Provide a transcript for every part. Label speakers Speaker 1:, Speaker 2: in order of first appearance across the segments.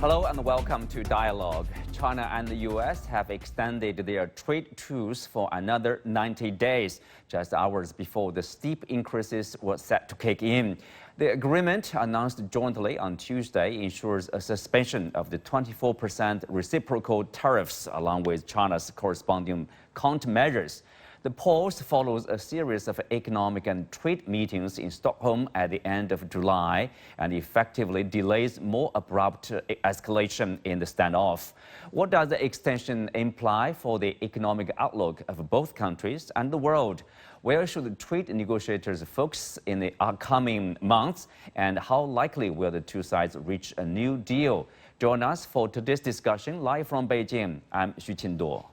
Speaker 1: Hello and welcome to Dialogue. China and the U.S. have extended their trade truce for another 90 days, just hours before the steep increases were set to kick in. The agreement, announced jointly on Tuesday, ensures a suspension of the 24% reciprocal tariffs, along with China's corresponding countermeasures. The pause follows a series of economic and trade meetings in Stockholm at the end of July and effectively delays more abrupt escalation in the standoff. What does the extension imply for the economic outlook of both countries and the world? Where should the trade negotiators focus in the upcoming months, and how likely will the two sides reach a new deal? Join us for today's discussion live from Beijing. I'm Xu Qinduo.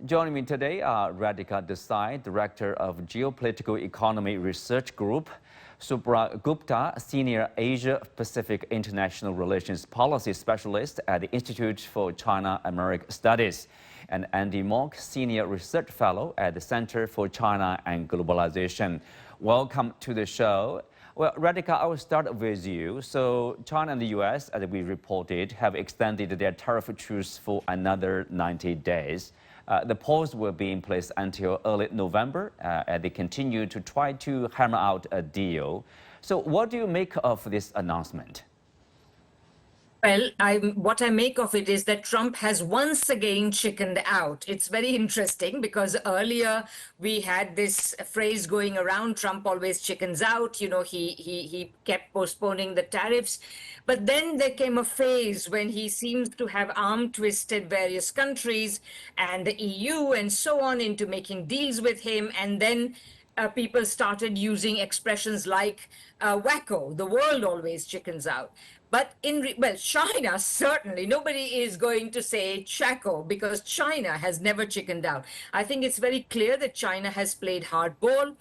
Speaker 1: Joining me today are Radhika Desai, Director of Geopolitical Economy Research Group, Sourabh Gupta, Senior Asia-Pacific International Relations Policy Specialist at the Institute for China-America Studies, and Andy Mok, Senior Research Fellow at the Center for China and Globalization. Welcome to the show. Well, Radhika, I will start with you. So China and the U.S., as we reported, have extended their tariff truce for another 90 days. The pause will be in place until early November, as they continue to try to hammer out a deal. So what do you make of this announcement?
Speaker 2: Well, what I make of it is that Trump has once again chickened out. It's very interesting because earlier we had this phrase going around, Trump always chickens out. You know, he kept postponing the tariffs. But then there came a phase when he seems to have arm twisted various countries and the EU and so on into making deals with him. And then people started using expressions like wacko, the world always chickens out. But China, certainly, nobody is going to say Chaco because China has never chickened out. I think it's very clear that China has played hardball.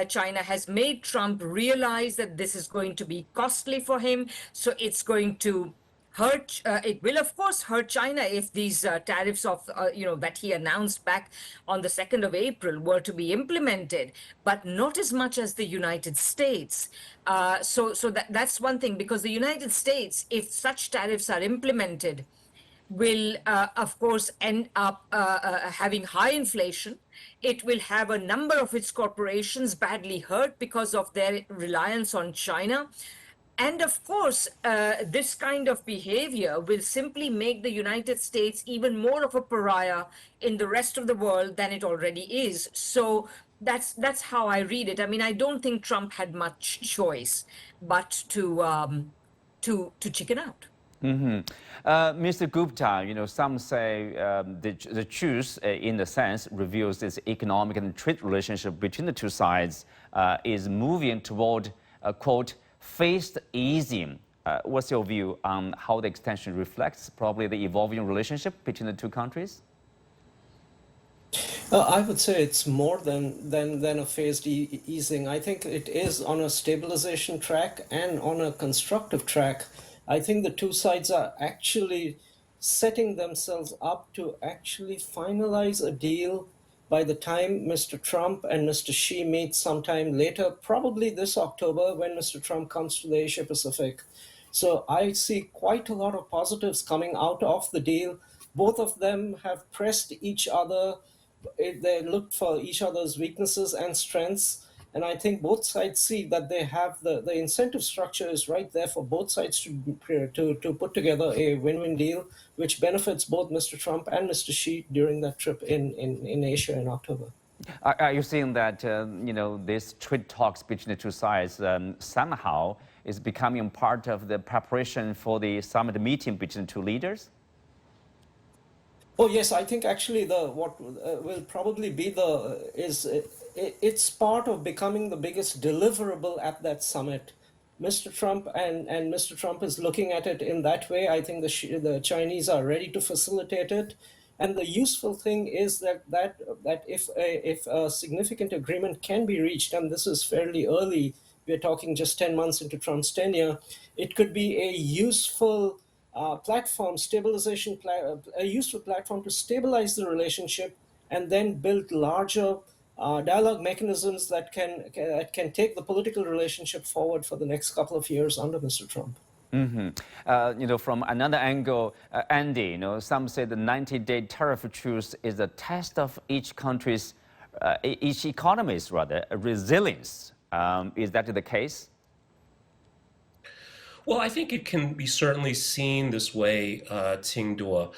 Speaker 2: China has made Trump realize that this is going to be costly for him. So it's going to hurt. It will, of course, hurt China if these tariffs of, that he announced back on the 2nd of April were to be implemented, but not as much as the United States. So that's one thing, because the United States, if such tariffs are implemented, will, of course, end up having high inflation. It will have a number of its corporations badly hurt because of their reliance on China. And of course, this kind of behavior will simply make the United States even more of a pariah in the rest of the world than it already is. So that's how I read it. I mean, I don't think Trump had much choice but to chicken out.
Speaker 1: Mr. Gupta, some say the truce, in a sense, reveals this economic and trade relationship between the two sides is moving toward a, quote, phased easing. What's your view on how the extension reflects probably the evolving relationship between the two countries?
Speaker 3: I would say it's more than a phased easing. I think it is on a stabilization track and on a constructive track. I think the two sides are actually setting themselves up to actually finalize a deal by the time Mr. Trump and Mr. Xi meet sometime later, probably this October, when Mr. Trump comes to the Asia Pacific. So I see quite a lot of positives coming out of the deal. Both of them have pressed each other. They looked for each other's weaknesses and strengths. And I think both sides see that they have the incentive structure is right there for both sides to put together a win-win deal, which benefits both Mr. Trump and Mr. Xi during that trip in Asia in October.
Speaker 1: Are you seeing that, these trade talks between the two sides somehow is becoming part of the preparation for the summit meeting between the two leaders?
Speaker 3: Oh yes, I think actually what will probably be it's part of becoming the biggest deliverable at that summit. Mr. Trump and Mr. Trump is looking at it in that way. I think the Chinese are ready to facilitate it, and the useful thing is that if a significant agreement can be reached, and this is fairly early, we're talking just 10 months into Trump's tenure, it could be a useful platform, a useful platform to stabilize the relationship and then build larger dialogue mechanisms that can take the political relationship forward for the next couple of years under Mr. Trump.
Speaker 1: From another angle, Andy, some say the 90-day tariff truce is a test of each country's, each economy's resilience. Is that the case?
Speaker 4: Well, I think it can be certainly seen this way, Ting Duo.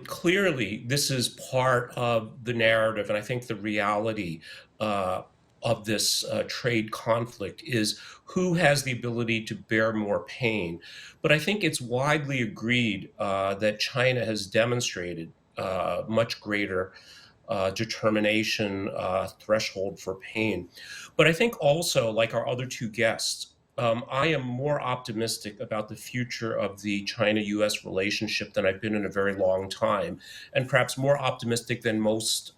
Speaker 4: Clearly, this is part of the narrative, and I think the reality of this trade conflict is who has the ability to bear more pain. But I think it's widely agreed that China has demonstrated much greater determination, threshold for pain. But I think also, like our other two guests, I am more optimistic about the future of the China-US relationship than I've been in a very long time, and perhaps more optimistic than most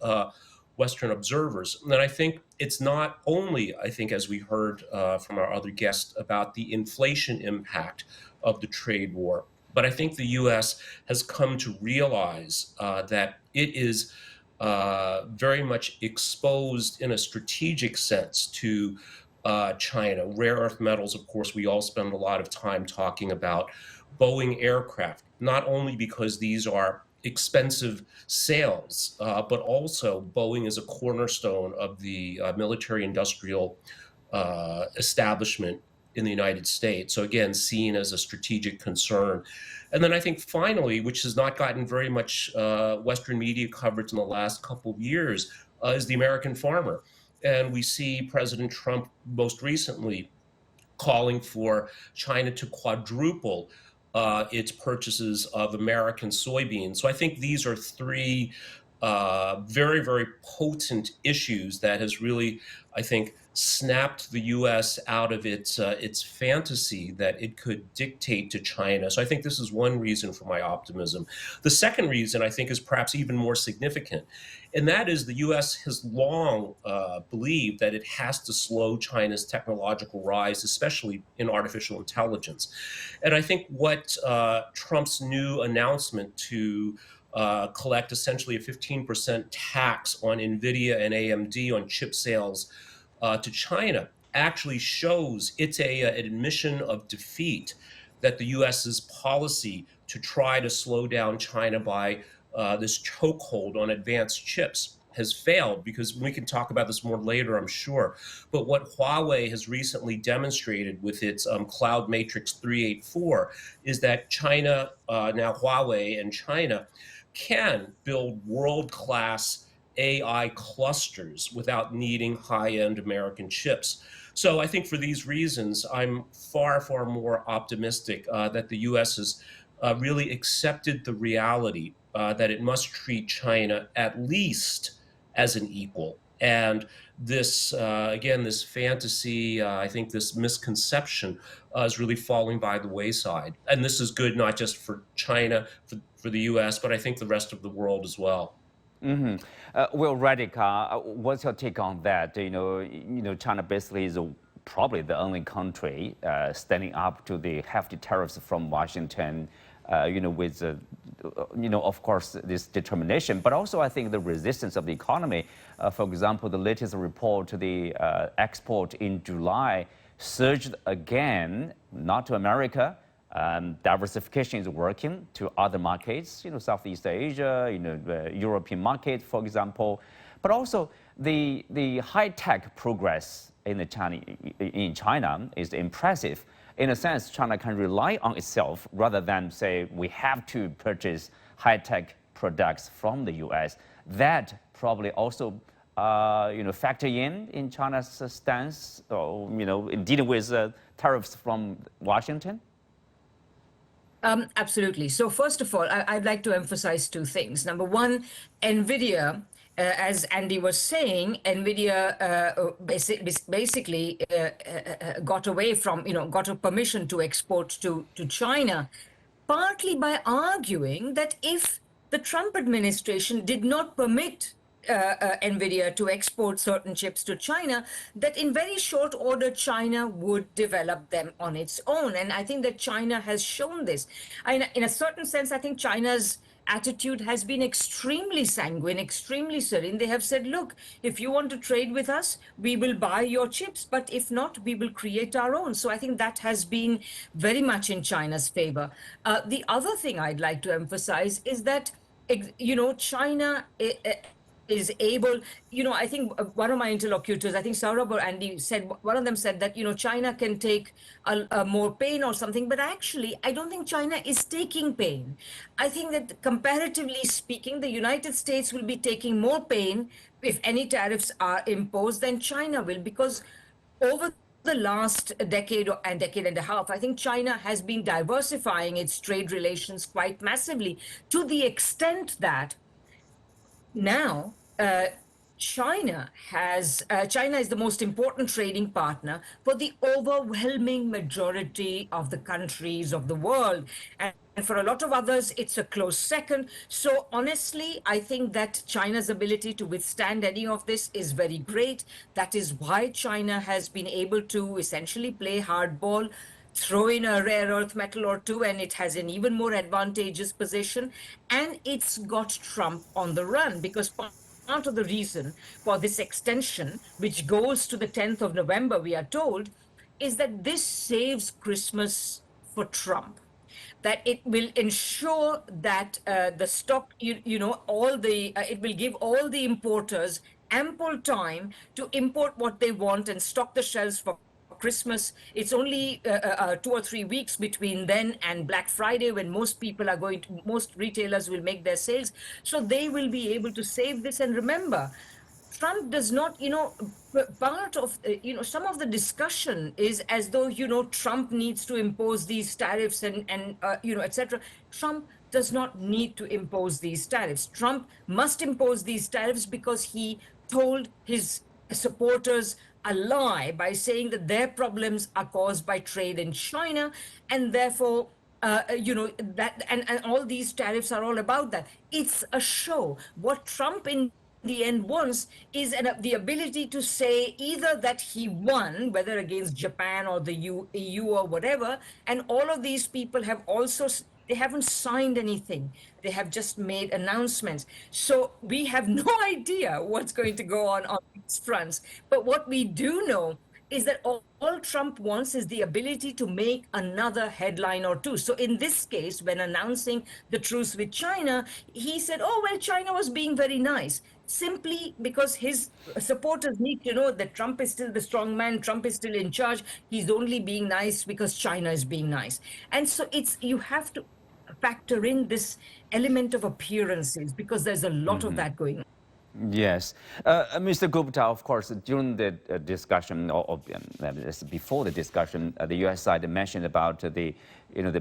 Speaker 4: Western observers. And I think it's not only, as we heard from our other guests, about the inflation impact of the trade war, but I think the US has come to realize that it is very much exposed in a strategic sense to China. Rare earth metals, of course, we all spend a lot of time talking about. Boeing aircraft, not only because these are expensive sales, but also Boeing is a cornerstone of the military-industrial establishment in the United States. So again, seen as a strategic concern. And then I think finally, which has not gotten very much Western media coverage in the last couple of years, is the American farmer. And we see President Trump most recently calling for China to quadruple its purchases of American soybeans. So I think these are three very, very potent issues that has really, I think, snapped the U.S. out of its fantasy that it could dictate to China. So I think this is one reason for my optimism. The second reason, I think, is perhaps even more significant, and that is the U.S. has long believed that it has to slow China's technological rise, especially in artificial intelligence. And I think what Trump's new announcement to collect essentially a 15% tax on NVIDIA and AMD on chip sales to China actually shows it's an admission of defeat that the US's policy to try to slow down China by this chokehold on advanced chips has failed, because we can talk about this more later, I'm sure. But what Huawei has recently demonstrated with its Cloud Matrix 384 is that China, now Huawei and China, can build world-class AI clusters without needing high-end American chips. So I think for these reasons, I'm far, far more optimistic that the U.S. has really accepted the reality that it must treat China at least as an equal. And this, again, this fantasy, I think this misconception is really falling by the wayside. And this is good not just for China, for the U.S., but I think the rest of the world as well.
Speaker 1: Well, Radhika, what's your take on that? China basically is probably the only country standing up to the hefty tariffs from Washington, with, of course, this determination, but also I think the resistance of the economy. For example, the latest report, the export in July surged again, not to America. Diversification is working to other markets, Southeast Asia, European market, for example. But also the high-tech progress in China is impressive. In a sense, China can rely on itself rather than say we have to purchase high-tech products from the U.S. That probably also factor in China's stance, in dealing with tariffs from Washington.
Speaker 2: Absolutely. So first of all, I'd like to emphasize two things. Number one, NVIDIA, as Andy was saying, NVIDIA basically got away from, got a permission to export to China, partly by arguing that if the Trump administration did not permit NVIDIA to export certain chips to China, that in very short order, China would develop them on its own. And I think that China has shown this. In a certain sense, I think China's attitude has been extremely sanguine, extremely serene. They have said, look, if you want to trade with us, we will buy your chips, but if not, we will create our own. So I think that has been very much in China's favor. The other thing I'd like to emphasize is that, China is able, I think one of my interlocutors, I think Saurabh or Andy said, one of them said that, China can take a more pain or something, but actually, I don't think China is taking pain. I think that comparatively speaking, the United States will be taking more pain if any tariffs are imposed than China will, because over the last decade and decade and a half, I think China has been diversifying its trade relations quite massively, to the extent that now China is the most important trading partner for the overwhelming majority of the countries of the world. And for a lot of others, it's a close second. So honestly, I think that China's ability to withstand any of this is very great. That is why China has been able to essentially play hardball, throw in a rare earth metal or two, and it has an even more advantageous position. And it's got Trump on the run, because part of the reason for this extension, which goes to the 10th of November, we are told, is that this saves Christmas for Trump. That it will ensure that the stock, it will give all the importers ample time to import what they want and stock the shelves for Christmas. It's only 2 or 3 weeks between then and Black Friday, when most retailers will make their sales. So they will be able to save this. And remember, Trump does not, part of, some of the discussion is as though, Trump needs to impose these tariffs and etc. Trump does not need to impose these tariffs. Trump must impose these tariffs because he told his supporters a lie by saying that their problems are caused by trade in China, and therefore, that and all these tariffs are all about that. It's a show. What Trump in the end wants is the ability to say either that he won, whether against Japan or the EU or whatever, and all of these people have also, they haven't signed anything. They have just made announcements. So we have no idea what's going to go on these fronts. But what we do know is that all Trump wants is the ability to make another headline or two. So in this case, when announcing the truce with China, he said, oh, well, China was being very nice, simply because his supporters need to know that Trump is still the strong man, Trump is still in charge. He's only being nice because China is being nice. And so you have to factor in this element of appearances, because there's a lot of that going on.
Speaker 1: Yes. Mr. Gupta, of course, during the discussion, before the discussion, the U.S. side mentioned about the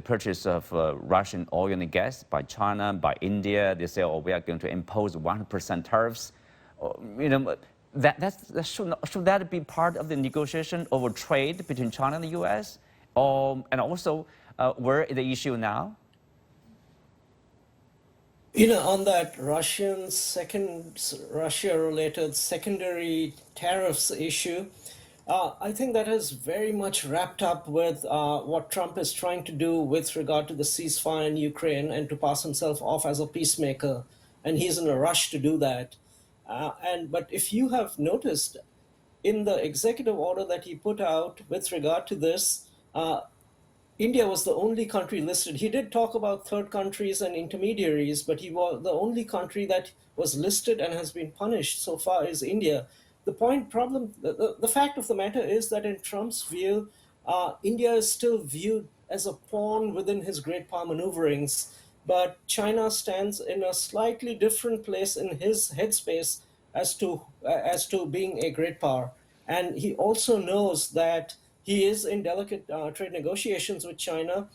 Speaker 1: purchase of Russian oil and gas by China, by India. They say, oh, we are going to impose 100% tariffs. Should that be part of the negotiation over trade between China and the U.S.? And also, where is the issue now?
Speaker 3: On that Russia-related secondary tariffs issue, I think that is very much wrapped up with what Trump is trying to do with regard to the ceasefire in Ukraine and to pass himself off as a peacemaker. And he's in a rush to do that. But if you have noticed, in the executive order that he put out with regard to this, India was the only country listed. He did talk about third countries and intermediaries, but he was the only country that was listed and has been punished so far is India. The fact of the matter is that in Trump's view, India is still viewed as a pawn within his great power maneuverings, but China stands in a slightly different place in his headspace as to being a great power. And he also knows that he is in delicate trade negotiations with China.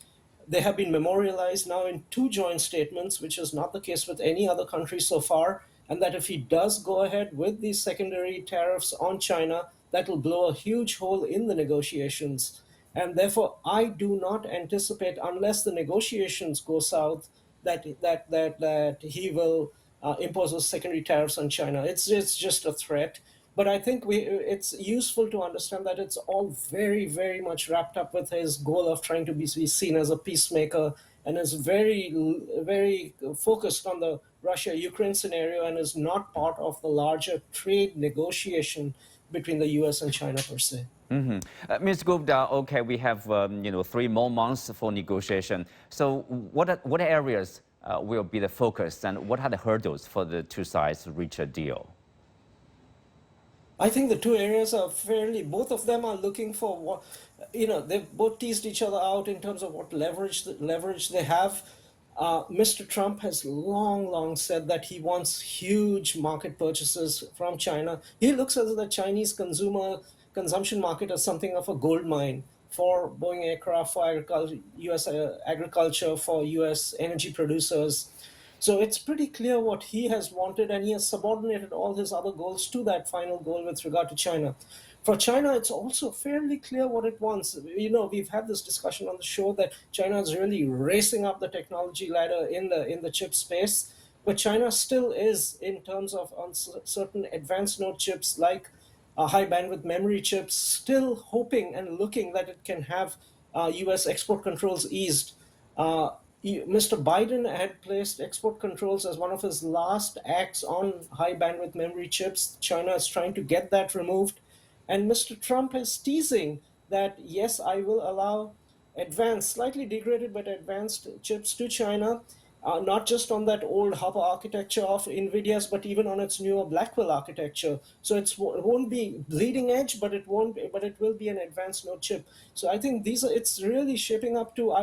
Speaker 3: They have been memorialized now in two joint statements, which is not the case with any other country so far. And that if he does go ahead with these secondary tariffs on China, that will blow a huge hole in the negotiations. And therefore, I do not anticipate, unless the negotiations go south, that he will imposes secondary tariffs on China. It's just a threat. But I think it's useful to understand that it's all very, very much wrapped up with his goal of trying to be seen as a peacemaker, and is very, very focused on the Russia-Ukraine scenario, and is not part of the larger trade negotiation between the US and China per se.
Speaker 1: Ms. Gupta, okay, we have 3 more months for negotiation. So what areas will be the focus, and what are the hurdles for the two sides to reach a deal?
Speaker 3: I think the two areas are both of them are looking for what, they've both teased each other out in terms of what leverage they have. Mr. Trump has long said that he wants huge market purchases from China. He looks at the Chinese consumption market as something of a gold mine for Boeing aircraft, for agriculture, U.S. Agriculture, for U.S. energy producers. So it's pretty clear what he has wanted, and he has subordinated all his other goals to that final goal with regard to China. For China, it's also fairly clear what it wants. We've had this discussion on the show that China is really racing up the technology ladder in the chip space, but China still is, in terms of on certain advanced node chips like high bandwidth memory chips, still hoping and looking that it can have U.S. export controls eased. Mr. Biden had placed export controls as one of his last acts on high bandwidth memory chips. China is trying to get that removed. And Mr. Trump is teasing that, yes, I will allow slightly degraded but advanced chips to China, not just on that old Hopper architecture of NVIDIA's, but even on its newer Blackwell architecture. So it won't be bleeding edge, but it will be an advanced node chip. So I think it's really shaping up to,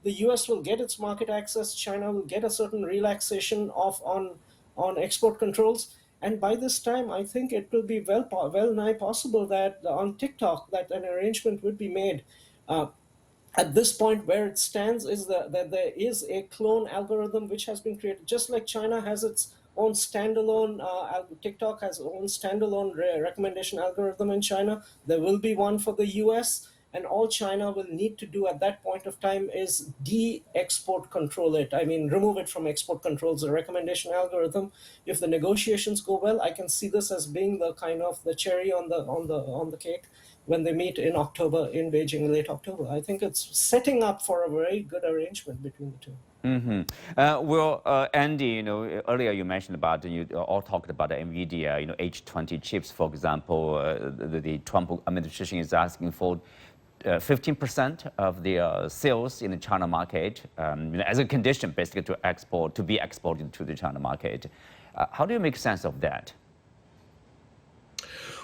Speaker 3: the US will get its market access, China will get a certain relaxation on export controls. And by this time, I think it will be well nigh possible that on TikTok, that an arrangement would be made. At this point, where it stands is that there is a clone algorithm which has been created, just like China has its own standalone, TikTok has its own standalone recommendation algorithm in China. There will be one for the US. And all China will need to do at that point of time is de-export control it. I mean, remove it from export controls, the recommendation algorithm. If the negotiations go well, I can see this as being the kind of the cherry on the cake when they meet in October in Beijing, late October. I think it's setting up for a very good arrangement between the two.
Speaker 1: Andy, earlier you mentioned about, you all talked about the NVIDIA, H20 chips, for example. The Trump administration is asking for 15% of the sales in the China market as a condition, basically, to be exported to the China market. How do you make sense of that?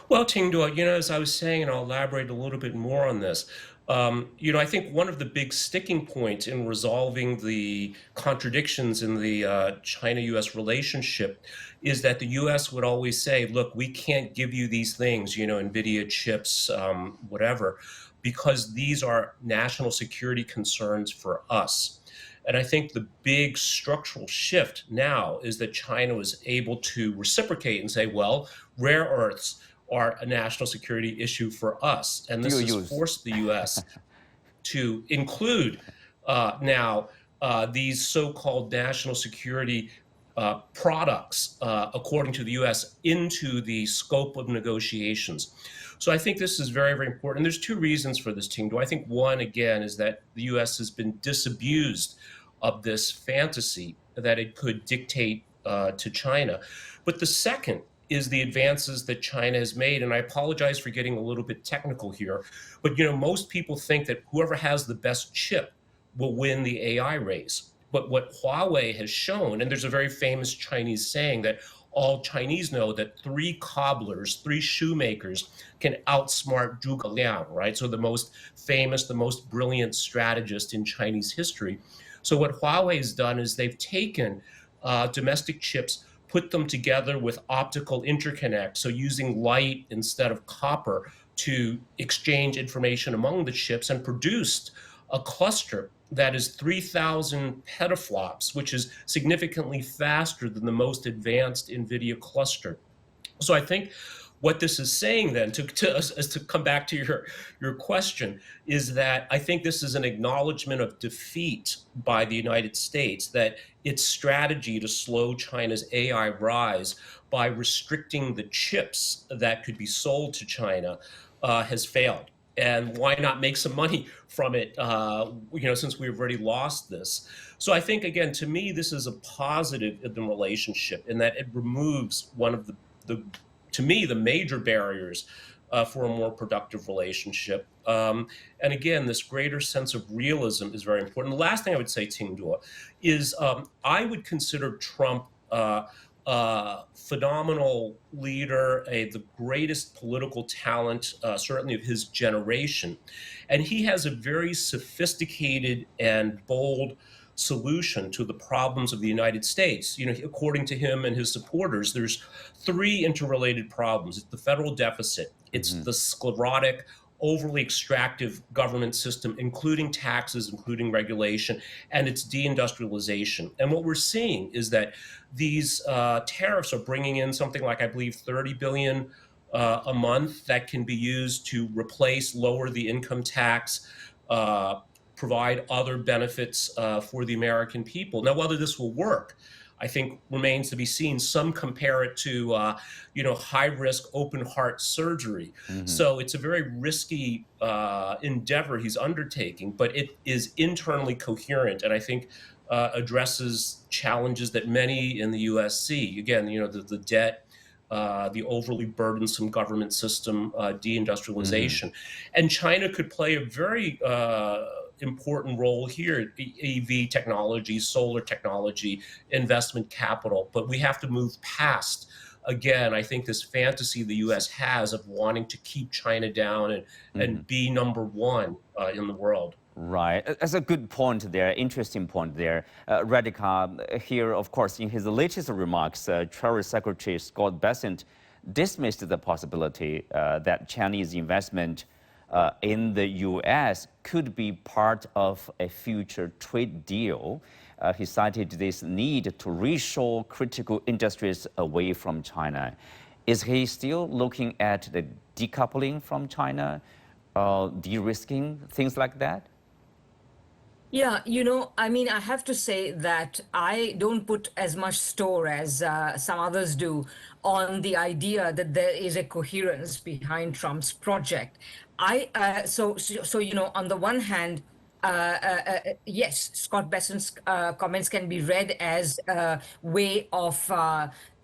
Speaker 4: Well, Tingduo, as I was saying, and I'll elaborate a little bit more on this, I think one of the big sticking points in resolving the contradictions in the China-U.S. relationship is that the U.S. would always say, look, we can't give you these things, NVIDIA chips, whatever, because these are national security concerns for us. And I think the big structural shift now is that China was able to reciprocate and say, well, rare earths are a national security issue for us. And this has forced the U.S. to include now these so-called national security products, according to the U.S., into the scope of negotiations. So I think this is very, very important. There's two reasons for this, Tingduo. I think one, again, is that the U.S. has been disabused of this fantasy that it could dictate to China. But the second is the advances that China has made. And I apologize for getting a little bit technical here, but most people think that whoever has the best chip will win the AI race. But what Huawei has shown, and there's a very famous Chinese saying that all Chinese know that 3 cobblers, 3 shoemakers can outsmart Zhuge Liang, right? So the most famous, the most brilliant strategist in Chinese history. So what Huawei has done is they've taken domestic chips, put them together with optical interconnect, so using light instead of copper to exchange information among the chips, and produced a cluster that is 3,000 petaflops, which is significantly faster than the most advanced NVIDIA cluster. So I think what this is saying then, to come back to your question, is that I think this is an acknowledgement of defeat by the United States, that its strategy to slow China's AI rise by restricting the chips that could be sold to China has failed. And why not make some money from it, since we've already lost this? So I think, again, to me, this is a positive in the relationship in that it removes one of to me, the major barriers for a more productive relationship. And again, this greater sense of realism is very important. The last thing I would say, Ting Duo, is I would consider Trump phenomenal leader, the greatest political talent, certainly of his generation. And he has a very sophisticated and bold solution to the problems of the United States. According to him and his supporters, there's three interrelated problems. It's the federal deficit, it's the sclerotic, overly extractive government system, including taxes, including regulation, and its deindustrialization. And what we're seeing is that these tariffs are bringing in something like, I believe, 30 billion a month that can be used to lower the income tax, provide other benefits for the American people. Now, whether this will work, I think remains to be seen. Some compare it to, high-risk open heart surgery. So it's a very risky endeavor he's undertaking, but it is internally coherent, and I think addresses challenges that many in the U.S. see. Again, the debt, the overly burdensome government system, deindustrialization, and China could play a very important role here: EV technology, solar technology, investment capital. But we have to move past, again, I think, this fantasy the U.S. has of wanting to keep China down and be number one in the world.
Speaker 1: Right. That's a good point there, interesting point there. Radhika, here, of course, in his latest remarks, Treasury Secretary Scott Bessent dismissed the possibility that Chinese investment in the U.S. could be part of a future trade deal. He cited this need to reshore critical industries away from China. Is he still looking at the decoupling from China, de-risking, things like that?
Speaker 2: Yeah, I have to say that I don't put as much store as some others do on the idea that there is a coherence behind Trump's project. On the one hand, yes, Scott Bessent's comments can be read as a way of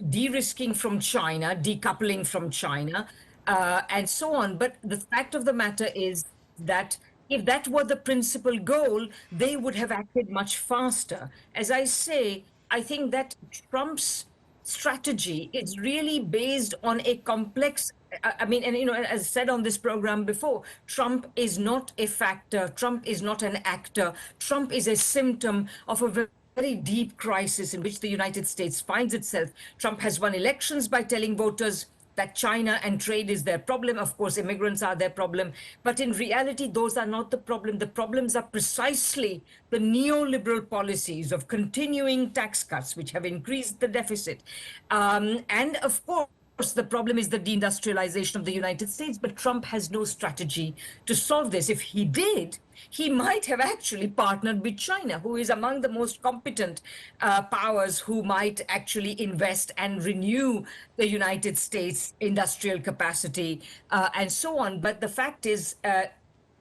Speaker 2: de-risking from China, decoupling from China, and so on. But the fact of the matter is that if that were the principal goal, they would have acted much faster. As I say, I think that Trump's strategy is really based on a complex, as said on this program before, Trump is not a factor, Trump is not an actor, Trump is a symptom of a very deep crisis in which the United States finds itself. Trump has won elections by telling voters that China and trade is their problem. Of course, immigrants are their problem. But in reality, those are not the problem. The problems are precisely the neoliberal policies of continuing tax cuts, which have increased the deficit. And of course, the problem is the deindustrialization of the United States, but Trump has no strategy to solve this. If he did, he might have actually partnered with China, who is among the most competent powers who might actually invest and renew the United States industrial capacity and so on. But the fact is,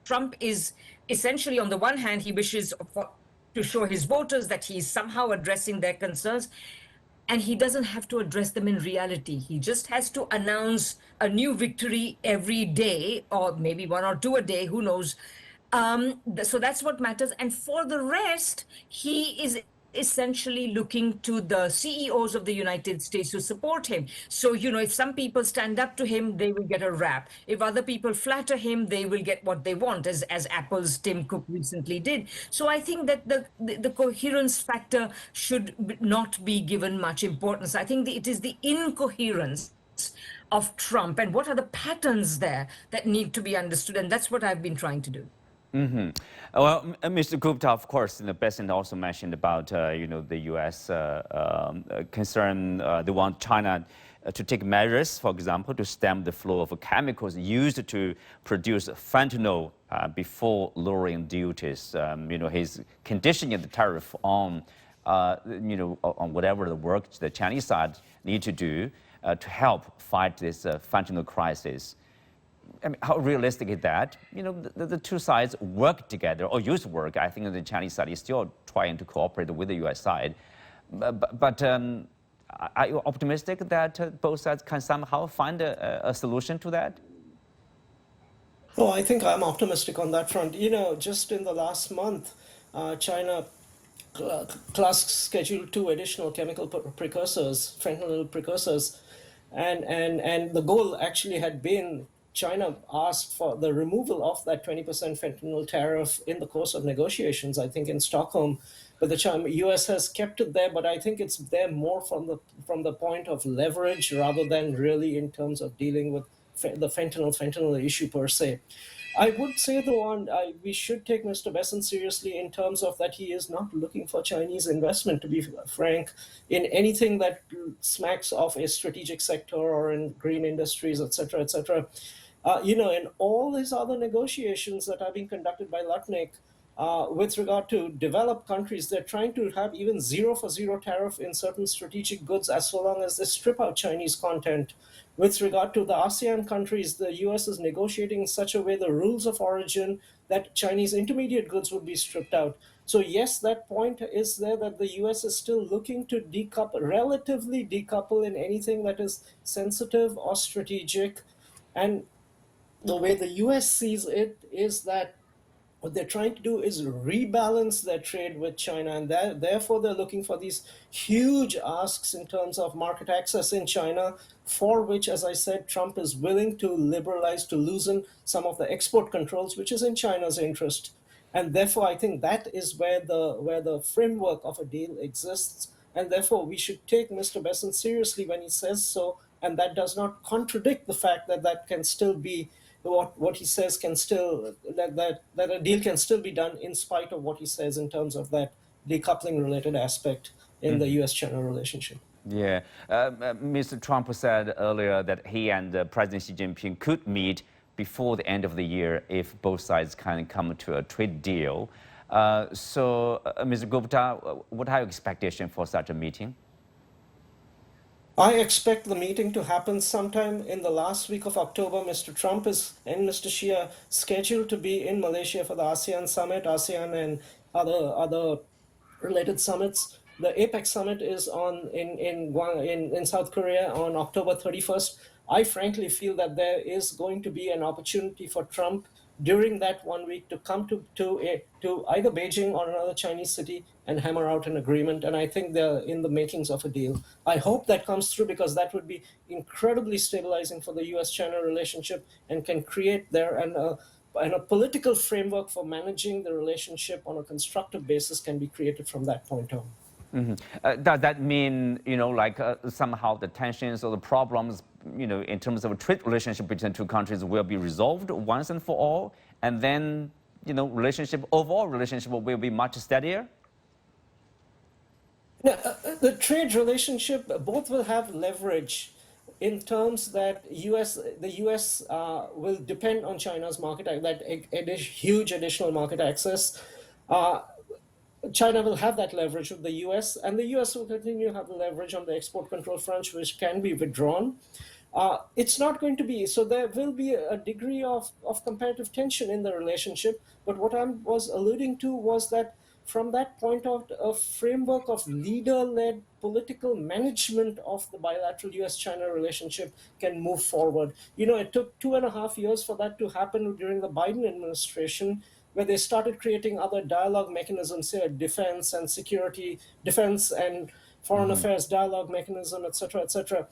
Speaker 2: Trump is essentially, on the one hand, he wishes to show his voters that he is somehow addressing their concerns. And he doesn't have to address them in reality. He just has to announce a new victory every day, or maybe one or two a day, who knows. So that's what matters. And for the rest, he is essentially looking to the CEOs of the United States to support him. So, if some people stand up to him, they will get a rap. If other people flatter him, they will get what they want, as Apple's Tim Cook recently did. So I think that the coherence factor should not be given much importance. I think it is the incoherence of Trump and what are the patterns there that need to be understood. And that's what I've been trying to do.
Speaker 1: Well, Mr. Gupta, of course, Bessent also mentioned about the U.S. Concern. They want China to take measures, for example, to stem the flow of chemicals used to produce fentanyl before lowering duties. He's conditioning the tariff on, on whatever the work the Chinese side need to do to help fight this fentanyl crisis. I mean, how realistic is that? The two sides work together or used to work. I think the Chinese side is still trying to cooperate with the U.S. side. But are you optimistic that both sides can somehow find a solution to that?
Speaker 3: Oh, I think I'm optimistic on that front. Just in the last month, China class scheduled 2 additional chemical precursors, fentanyl precursors, and the goal actually had been China asked for the removal of that 20% fentanyl tariff in the course of negotiations, I think in Stockholm. But the U.S. has kept it there, but I think it's there more from the point of leverage rather than really in terms of dealing with the fentanyl issue per se. I would say, though, we should take Mr. Besant seriously in terms of that he is not looking for Chinese investment, to be frank, in anything that smacks of a strategic sector or in green industries, et cetera, et cetera. In all these other negotiations that are being conducted by Lutnick, with regard to developed countries, they're trying to have even 0 for 0 tariff in certain strategic goods as so long as they strip out Chinese content. With regard to the ASEAN countries, the US is negotiating in such a way the rules of origin that Chinese intermediate goods would be stripped out. So yes, that point is there that the US is still looking to relatively decouple in anything that is sensitive or strategic. And the way the US sees it is that what they're trying to do is rebalance their trade with China, and therefore they're looking for these huge asks in terms of market access in China, for which, as I said, Trump is willing to liberalize, to loosen some of the export controls, which is in China's interest. And therefore, I think that is where the framework of a deal exists. And therefore, we should take Mr. Besant seriously when he says so, and that does not contradict the fact that can still be what he says can still, that a deal can still be done in spite of what he says in terms of that decoupling related aspect in the US-China relationship.
Speaker 1: Yeah, Mr. Trump said earlier that he and President Xi Jinping could meet before the end of the year if both sides can come to a trade deal. Mr. Gupta, what are your expectations for such a meeting?
Speaker 3: I expect the meeting to happen sometime in the last week of October. Mr. Trump and Mr. Xi are scheduled to be in Malaysia for the ASEAN summit, ASEAN and other related summits. The APEC summit is in South Korea on October 31st. I frankly feel that there is going to be an opportunity for Trump during that 1 week to come to either Beijing or another Chinese city and hammer out an agreement. And I think they're in the makings of a deal. I hope that comes through because that would be incredibly stabilizing for the US-China relationship and can create there and a political framework for managing the relationship on a constructive basis can be created from that point on.
Speaker 1: Mm-hmm. Does that mean, somehow the tensions or the problems, in terms of a trade relationship between two countries will be resolved once and for all, and then, overall relationship will be much steadier?
Speaker 3: The trade relationship, both will have leverage in terms that the US will depend on China's market, that huge additional market access. China will have that leverage with the US, and the US will continue to have the leverage on the export control front, which can be withdrawn. It's not going to be, so there will be a degree of comparative tension in the relationship, but what I was alluding to was that from that point of a framework of leader-led political management of the bilateral US-China relationship can move forward. It took 2.5 years for that to happen during the Biden administration, where they started creating other dialogue mechanisms here, defense and security, defense and foreign affairs dialogue mechanism, et cetera,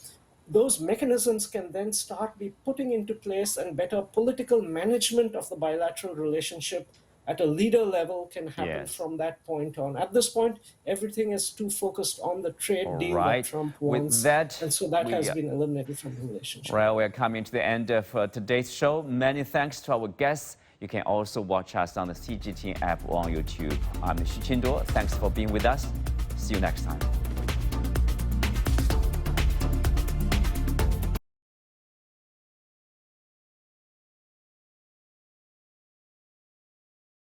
Speaker 3: those mechanisms can then start be putting into place, and better political management of the bilateral relationship at a leader level can happen from that point on. At this point, everything is too focused on the trade deal that Trump wants, and so that has been eliminated from the relationship.
Speaker 1: Well, we're coming to the end of today's show. Many thanks to our guests. You can also watch us on the CGTN app or on YouTube. I'm Xu Qinduo. Thanks for being with us. See you next time.